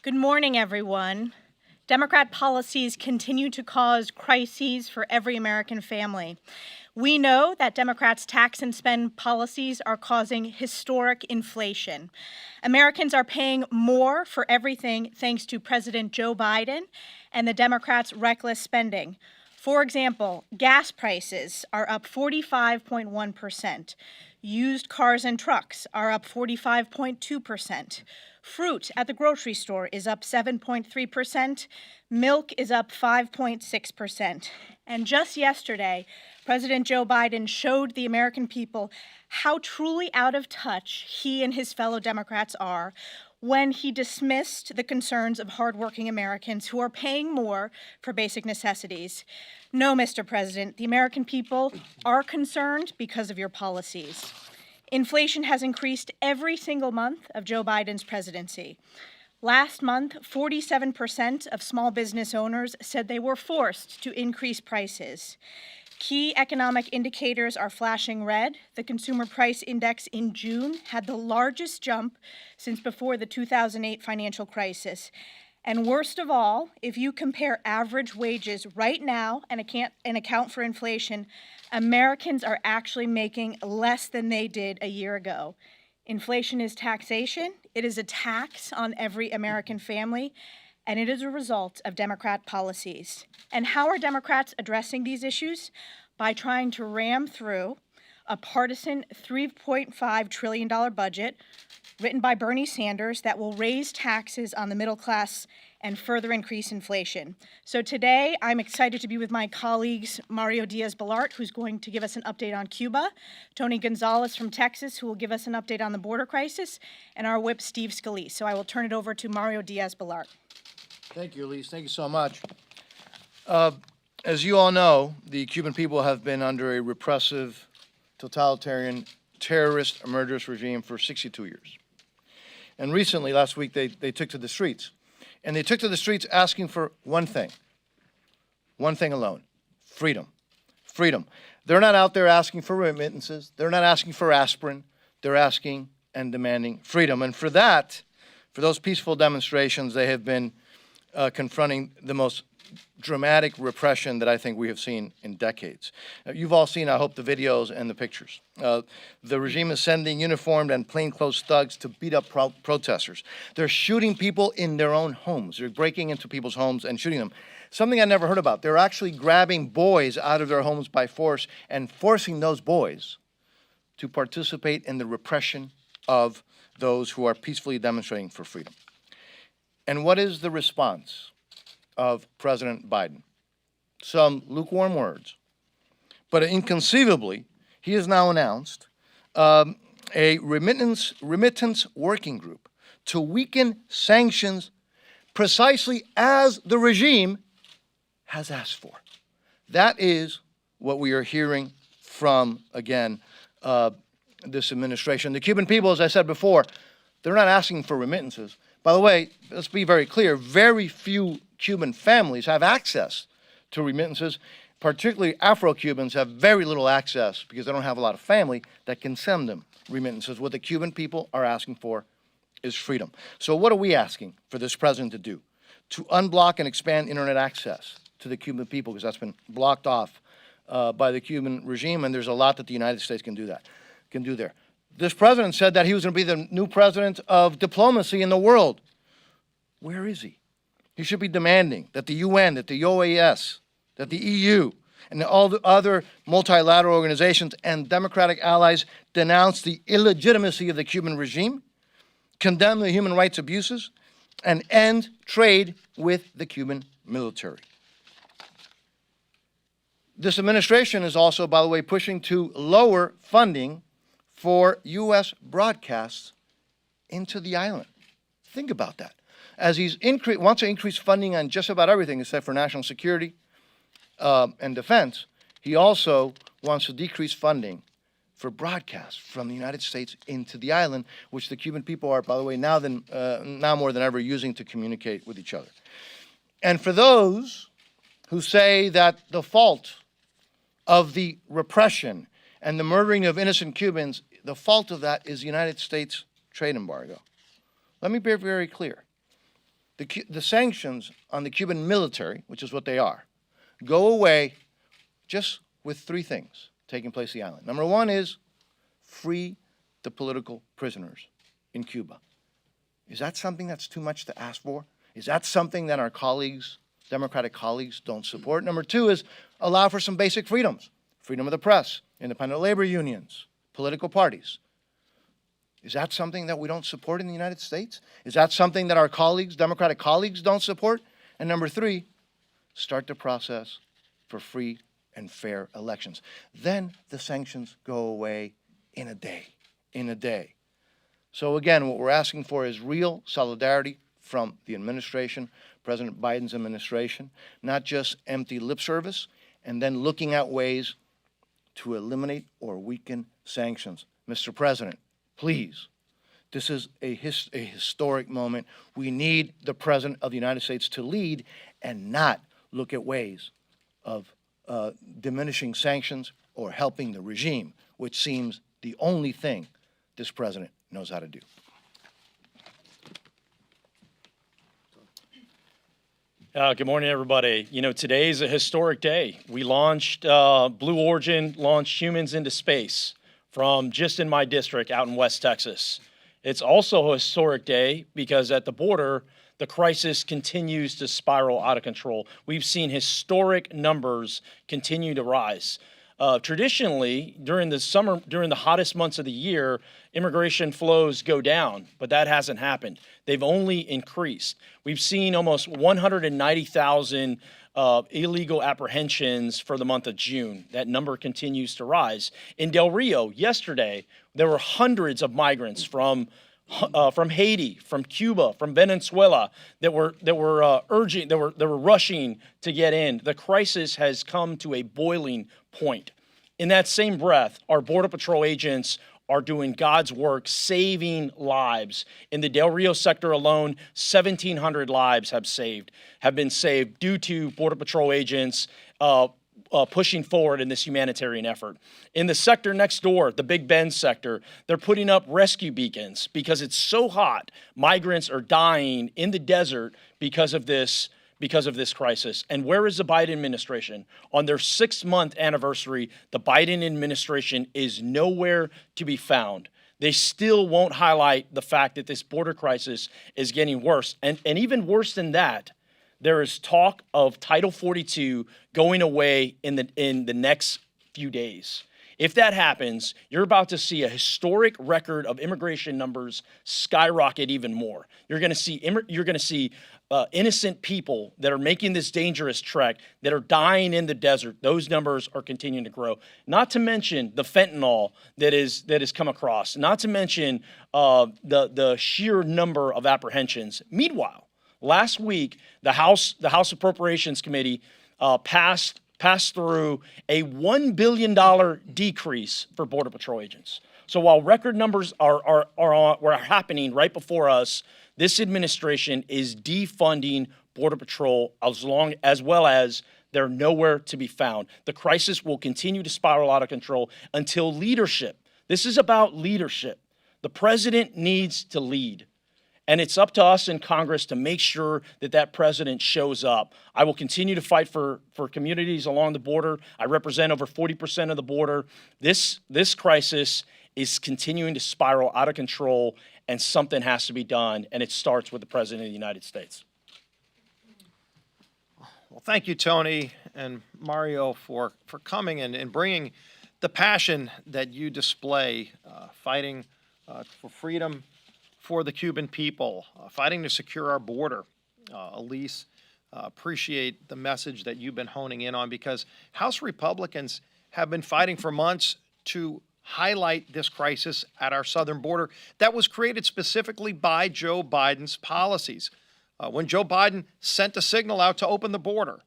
Good morning, everyone. Democrat policies continue to cause crises for every American family. We know that Democrats' tax and spend policies are causing historic inflation. Americans are paying more for everything thanks to President Joe Biden and the Democrats' reckless spending. For example, gas prices are up 45.1%. Used cars and trucks are up 45.2%. Fruit at the grocery store is up 7.3%. Milk is up 5.6%. And just yesterday, President Joe Biden showed the American people how truly out of touch he and his fellow Democrats are when he dismissed the concerns of hardworking Americans who are paying more for basic necessities. No, Mr. President, the American people are concerned because of your policies. Inflation has increased every single month of Joe Biden's presidency. Last month, 47% of small business owners said they were forced to increase prices. Key economic indicators are flashing red. The Consumer Price Index in June had the largest jump since before the 2008 financial crisis. And worst of all, if you compare average wages right now and account for inflation, Americans are actually making less than they did a year ago. Inflation is taxation. It is a tax on every American family, and it is a result of Democrat policies. And how are Democrats addressing these issues? By trying to ram through a partisan $3.5 trillion budget written by Bernie Sanders that will raise taxes on the middle class and further increase inflation. So today, I'm excited to be with my colleagues, Mario Diaz-Balart, who's going to give us an update on Cuba, Tony Gonzalez from Texas, who will give us an update on the border crisis, and our whip, Steve Scalise. So I will turn it over to Mario Diaz-Balart. Thank you, Elise. Thank you so much. As you all know, the Cuban people have been under a repressive, totalitarian, terrorist, murderous regime for 62 years. And recently, last week, they took to the streets. And they took to the streets asking for one thing alone: freedom. Freedom. They're not out there asking for remittances. They're not asking for aspirin. They're asking and demanding freedom. And for that, for those peaceful demonstrations, they have been confronting the most dramatic repression that I think we have seen in decades. You've all seen, I hope, the videos and the pictures. The regime is sending uniformed and plainclothes thugs to beat up protesters. They're shooting people in their own homes. They're breaking into people's homes and shooting them. Something I never heard about. They're actually grabbing boys out of their homes by force and forcing those boys to participate in the repression of those who are peacefully demonstrating for freedom. And what is the response of President Biden? Some lukewarm words. But inconceivably, he has now announced a remittance working group to weaken sanctions precisely as the regime has asked for. That is what we are hearing from, again, this administration. The Cuban people, as I said before, they're not asking for remittances. By the way, let's be very clear, very few Cuban families have access to remittances. Particularly Afro-Cubans have very little access because they don't have a lot of family that can send them remittances. What the Cuban people are asking for is freedom. So what are we asking for this president to do? To unblock and expand internet access to the Cuban people, because that's been blocked off by the Cuban regime, and there's a lot that the United States can do there. This president said that he was going to be the new president of diplomacy in the world. Where is he? He should be demanding that the UN, that the OAS, that the EU, and all the other multilateral organizations and democratic allies denounce the illegitimacy of the Cuban regime, condemn the human rights abuses, and end trade with the Cuban military. This administration is also, by the way, pushing to lower funding for U.S. broadcasts into the island. Think about that. As he wants to increase funding on just about everything except for national security and defense, he also wants to decrease funding for broadcasts from the United States into the island, which the Cuban people are, by the way, now more than ever using to communicate with each other. And for those who say that the fault of the repression and the murdering of innocent Cubans, the fault of that is the United States trade embargo, let me be very clear. the sanctions on the Cuban military, which is what they are, go away just with three things taking place on the island. Number one is free the political prisoners in Cuba. Is that something that's too much to ask for? Is that something that our colleagues, Democratic colleagues, don't support? Number two is allow for some basic freedoms. Freedom of the press, independent labor unions, political parties. Is that something that we don't support in the United States? Is that something that our colleagues, Democratic colleagues, don't support? And number three, start the process for free and fair elections. Then the sanctions go away in a day. So again, what we're asking for is real solidarity from the administration, President Biden's administration, not just empty lip service, and then looking at ways to eliminate or weaken sanctions. Mr. President, please, this is a historic moment. We need the President of the United States to lead and not look at ways of diminishing sanctions or helping the regime, which seems the only thing this President knows how to do. Good morning, everybody. You know, today is a historic day. We launched, Blue Origin launched humans into space from just in my district out in West Texas. It's also a historic day because at the border, the crisis continues to spiral out of control. We've seen historic numbers continue to rise. Traditionally, during the summer, during the hottest months of the year, immigration flows go down, but that hasn't happened. They've only increased. We've seen almost 190,000 illegal apprehensions for the month of June. That number continues to rise. In Del Rio, yesterday, there were hundreds of migrants from Haiti, from Cuba, from Venezuela that were rushing to get in. The crisis has come to a boiling point. In that same breath, our Border Patrol agents are doing God's work, saving lives. In the Del Rio sector alone, 1,700 lives have been saved due to Border Patrol agents pushing forward in this humanitarian effort. In the sector next door, the Big Bend sector, they're putting up rescue beacons because it's so hot. Migrants are dying in the desert because of this crisis. And where is the Biden administration? On their 6-month anniversary, the Biden administration is nowhere to be found. They still won't highlight the fact that this border crisis is getting worse. And even worse than that, there is talk of Title 42 going away in the next few days. If that happens, you're about to see a historic record of immigration numbers skyrocket even more. You're going to see innocent people that are making this dangerous trek that are dying in the desert. Those numbers are continuing to grow. Not to mention the fentanyl that is come across. Not to mention the sheer number of apprehensions. Meanwhile, last week the House Appropriations Committee passed through a $1 billion decrease for Border Patrol agents. So while record numbers were happening right before us, this administration is defunding Border Patrol as well as they're nowhere to be found. The crisis will continue to spiral out of control until leadership. This is about leadership. The president needs to lead. And it's up to us in Congress to make sure that that president shows up. I will continue to fight for communities along the border. I represent over 40% of the border. This crisis is continuing to spiral out of control, and something has to be done, and it starts with the President of the United States. Well, thank you, Tony and Mario, for coming and bringing the passion that you display, fighting for freedom for the Cuban people, fighting to secure our border. Elise, appreciate the message that you've been honing in on, because House Republicans have been fighting for months to highlight this crisis at our southern border that was created specifically by Joe Biden's policies. When Joe Biden sent a signal out to open the border,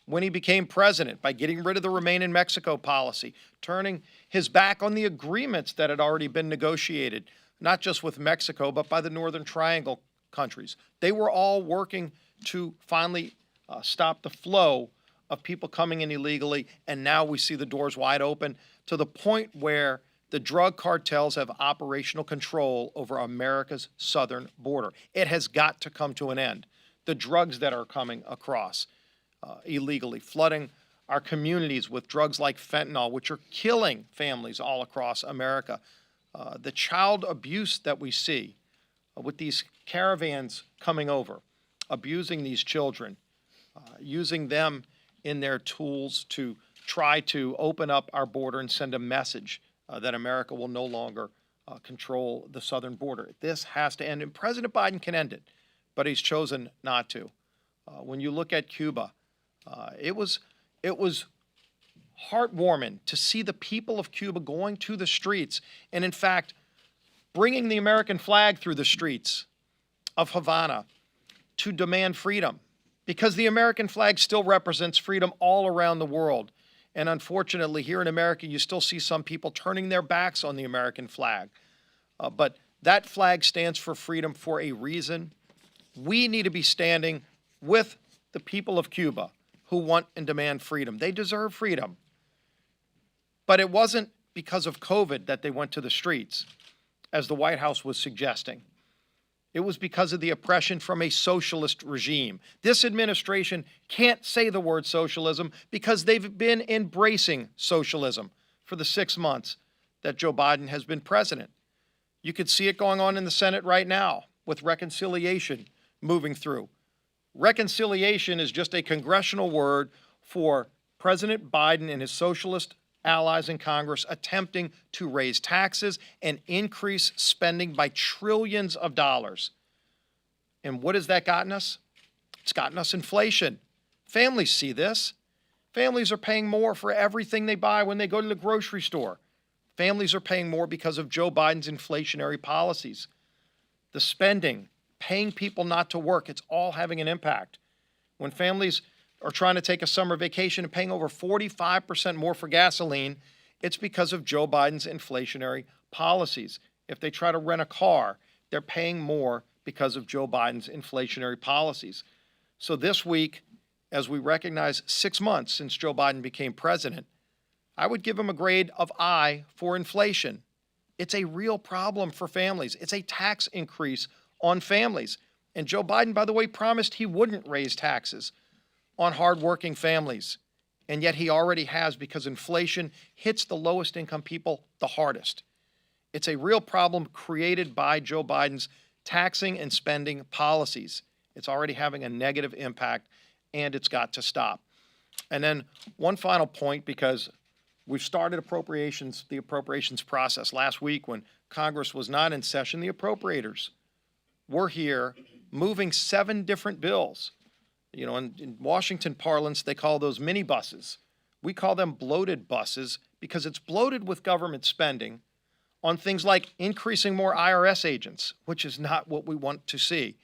when he became president by getting rid of the Remain in Mexico policy, turning his back on the agreements that had already been negotiated, not just with Mexico, but by the Northern Triangle countries. They were all working to finally stop the flow of people coming in illegally, and now we see the doors wide open to the point where the drug cartels have operational control over America's southern border. It has got to come to an end. the drugs that are coming across illegally, flooding our communities with drugs like fentanyl, which are killing families all across America. The child abuse that we see with these caravans coming over, abusing these children, using them in their tools to try to open up our border and send a message that America will no longer control the southern border. This has to end, and President Biden can end it, but he's chosen not to. When you look at Cuba, it was heartwarming to see the people of Cuba going to the streets and, in fact, bringing the American flag through the streets of Havana to demand freedom, because the American flag still represents freedom all around the world. And unfortunately, here in America, you still see some people turning their backs on the American flag. But that flag stands for freedom for a reason. We need to be standing with the people of Cuba who want and demand freedom. They deserve freedom. But it wasn't because of COVID that they went to the streets, as the White House was suggesting. It was because of the oppression from a socialist regime. This administration can't say the word socialism because they've been embracing socialism for the 6 months that Joe Biden has been president. You could see it going on in the Senate right now with reconciliation moving through. Reconciliation is just a congressional word for President Biden and his socialist allies in Congress attempting to raise taxes and increase spending by trillions of dollars. And what has that gotten us? It's gotten us inflation. Families see this. Families are paying more for everything they buy when they go to the grocery store. Families are paying more because of Joe Biden's inflationary policies. The spending, paying people not to work, it's all having an impact. When families are trying to take a summer vacation and paying over 45% more for gasoline, it's because of Joe Biden's inflationary policies. If they try to rent a car, they're paying more because of Joe Biden's inflationary policies. So this week, as we recognize 6 months since Joe Biden became president, I would give him a grade of I for inflation. It's a real problem for families. It's a tax increase on families. And Joe Biden, by the way, promised he wouldn't raise taxes on hardworking families. And yet he already has, because inflation hits the lowest income people the hardest. It's a real problem created by Joe Biden's taxing and spending policies. It's already having a negative impact, and it's got to stop. And then one final point, because we've started the appropriations process. Last week, when Congress was not in session, the appropriators were here moving 7 different bills. You know, in Washington parlance, they call those mini buses. We call them bloated buses because it's bloated with government spending on things like increasing more IRS agents, which is not what we want to see.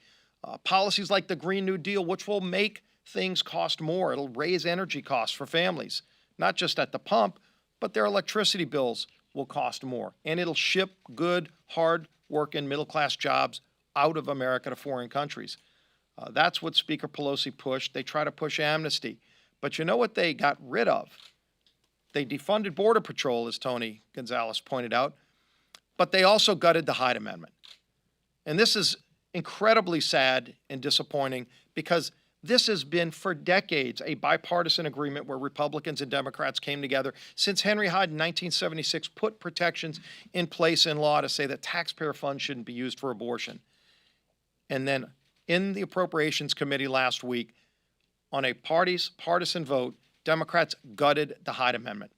Policies like the Green New Deal, which will make things cost more. It'll raise energy costs for families, not just at the pump, but their electricity bills will cost more. And it'll ship good, hard-working, middle-class jobs out of America to foreign countries. That's what Speaker Pelosi pushed. They try to push amnesty. But you know what they got rid of? They defunded Border Patrol, as Tony Gonzalez pointed out, but they also gutted the Hyde Amendment. And this is incredibly sad and disappointing, because this has been for decades a bipartisan agreement where Republicans and Democrats came together since Henry Hyde in 1976 put protections in place in law to say that taxpayer funds shouldn't be used for abortion. And then in the Appropriations Committee last week, on a partisan vote, Democrats gutted the Hyde Amendment.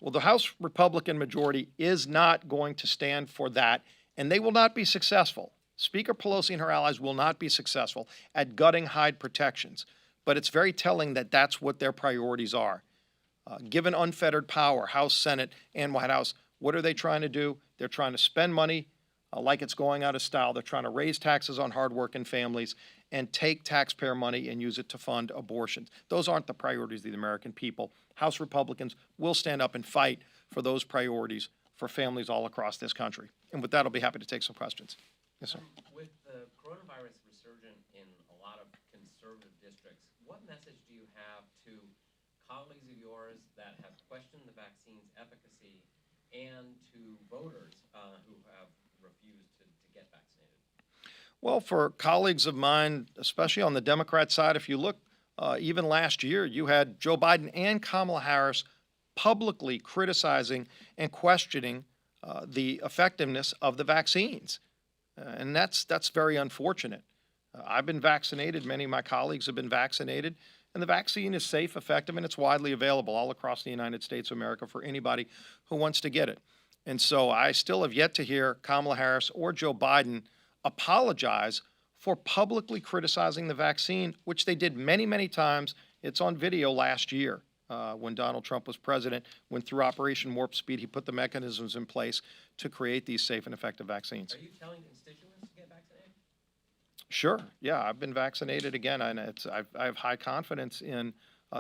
Well, the House Republican majority is not going to stand for that, and they will not be successful. Speaker Pelosi and her allies will not be successful at gutting Hyde protections, but it's very telling that that's what their priorities are. Given unfettered power, House, Senate, and White House, what are they trying to do? They're trying to spend money like it's going out of style. They're trying to raise taxes on hardworking families and take taxpayer money and use it to fund abortions. Those aren't the priorities of the American people. House Republicans will stand up and fight for those priorities for families all across this country. And with that, I'll be happy to take some questions. Yes, sir. With the coronavirus resurgent in a lot of conservative districts, what message do you have to colleagues of yours that have questioned the vaccine's efficacy and to voters who have refused to get vaccinated? Well, for colleagues of mine, especially on the Democrat side, if you look, even last year, you had Joe Biden and Kamala Harris publicly criticizing and questioning the effectiveness of the vaccines. And that's very unfortunate. I've been vaccinated. Many of my colleagues have been vaccinated. And the vaccine is safe, effective, and it's widely available all across the United States of America for anybody who wants to get it. And so I still have yet to hear Kamala Harris or Joe Biden apologize for publicly criticizing the vaccine, which they did many, many times. It's on video last year when Donald Trump was president, when through Operation Warp Speed, he put the mechanisms in place to create these safe and effective vaccines. Are you telling constituents to get vaccinated? Sure. Yeah, I've been vaccinated again, and I have high confidence in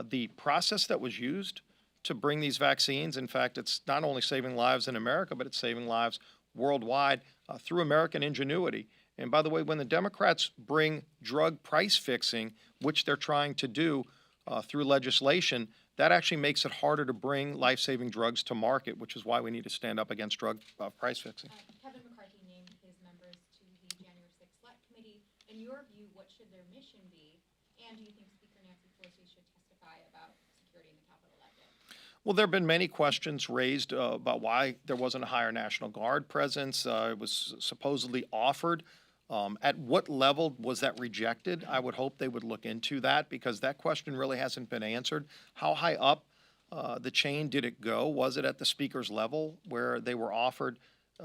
the process that was used to bring these vaccines. In fact, it's not only saving lives in America, but it's saving lives worldwide through American ingenuity. And by the way, when the Democrats bring drug price fixing, which they're trying to do through legislation, that actually makes it harder to bring life-saving drugs to market, which is why we need to stand up against drug price fixing. Kevin McCarthy named his members to the January 6th Select Committee. In your view, what should their mission be? And do you think Speaker Nancy Pelosi should testify about security in the Capitol that day? Well, there have been many questions raised about why there wasn't a higher National Guard presence. It was supposedly offered. At what level was that rejected? I would hope they would look into that because that question really hasn't been answered. How high up the chain did it go? Was it at the Speaker's level where they were offered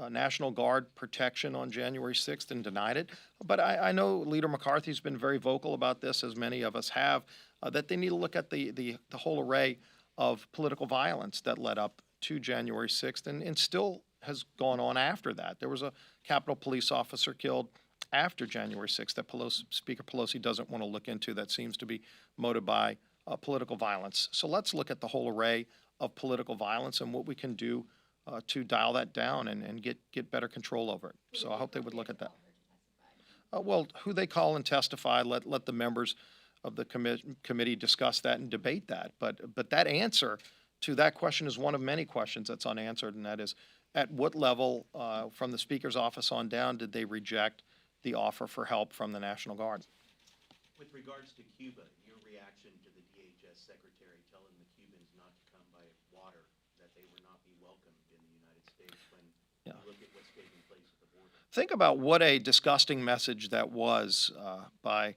National Guard protection on January 6th and denied it? But I know Leader McCarthy's been very vocal about this, as many of us have, that they need to look at the whole array of political violence that led up to January 6th and still has gone on after that. There was a Capitol Police officer killed after January 6th that Speaker Pelosi doesn't want to look into that seems to be motivated by political violence. So let's look at the whole array of political violence and what we can do to dial that down and get better control over it. So I hope they would look at that. Well, who they call and testify, let the members of the committee discuss that and debate that. But that answer to that question is one of many questions that's unanswered, and that is, at what level from the Speaker's office on down did they reject the offer for help from the National Guard? With regards to Cuba, your reaction to the DHS secretary telling the Cubans not to come by water, that they would not be welcomed in the United States when you look at what's taking place at the border? Think about what a disgusting message that was by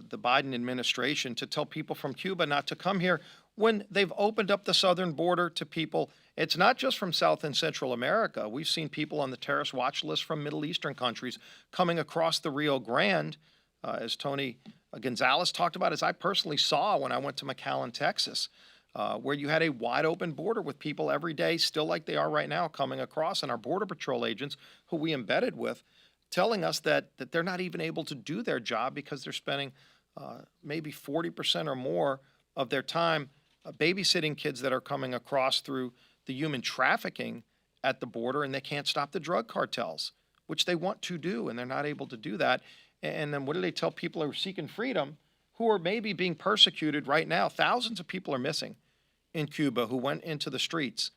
the Biden administration to tell people from Cuba not to come here when they've opened up the southern border to people. It's not just from South and Central America. We've seen people on the terrorist watch list from Middle Eastern countries coming across the Rio Grande, as Tony Gonzalez talked about, as I personally saw when I went to McAllen, Texas, where you had a wide open border with people every day, still like they are right now, coming across, and our Border Patrol agents, who we embedded with, telling us that they're not even able to do their job because they're spending maybe 40% or more of their time babysitting kids that are coming across through the human trafficking at the border, and they can't stop the drug cartels, which they want to do, and they're not able to do that. And then what do they tell people who are seeking freedom, who are maybe being persecuted right now? Thousands of people are missing in Cuba who went into the streets.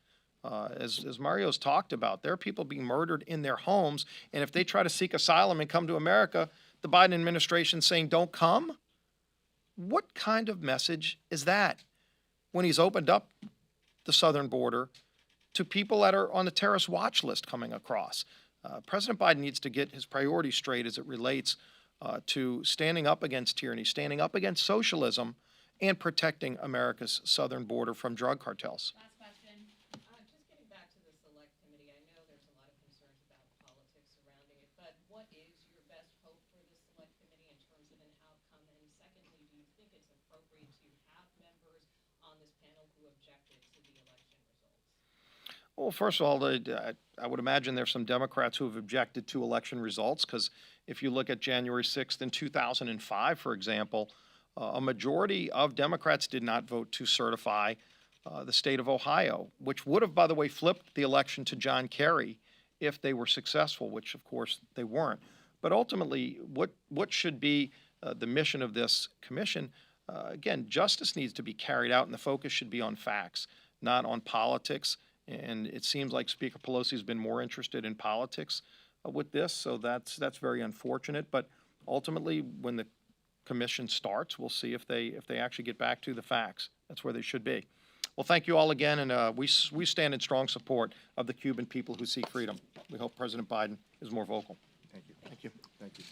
As Mario's talked about, there are people being murdered in their homes, and if they try to seek asylum and come to America, the Biden administration saying, don't come? What kind of message is that when he's opened up the southern border to people that are on the terrorist watch list coming across? President Biden needs to get his priorities straight as it relates to standing up against tyranny, standing up against socialism, and protecting America's southern border from drug cartels. Last question. Just getting back to the select committee, I know there's a lot of concerns about politics surrounding it, but what is your best hope for the select committee in terms of an outcome? And secondly, do you think it's appropriate to have members on this panel who objected to the election results? Well, first of all, I would imagine there's some Democrats who have objected to election results because if you look at January 6th in 2005, for example, a majority of Democrats did not vote to certify the state of Ohio, which would have, by the way, flipped the election to John Kerry if they were successful, which, of course, they weren't. But ultimately, what should be the mission of this commission? Again, justice needs to be carried out, and the focus should be on facts, not on politics. And it seems like Speaker Pelosi has been more interested in politics with this, so that's very unfortunate. But ultimately, when the commission starts, we'll see if they actually get back to the facts. That's where they should be. Well, thank you all again, and we stand in strong support of the Cuban people who seek freedom. We hope President Biden is more vocal. Thank you. Thank you. Thank you.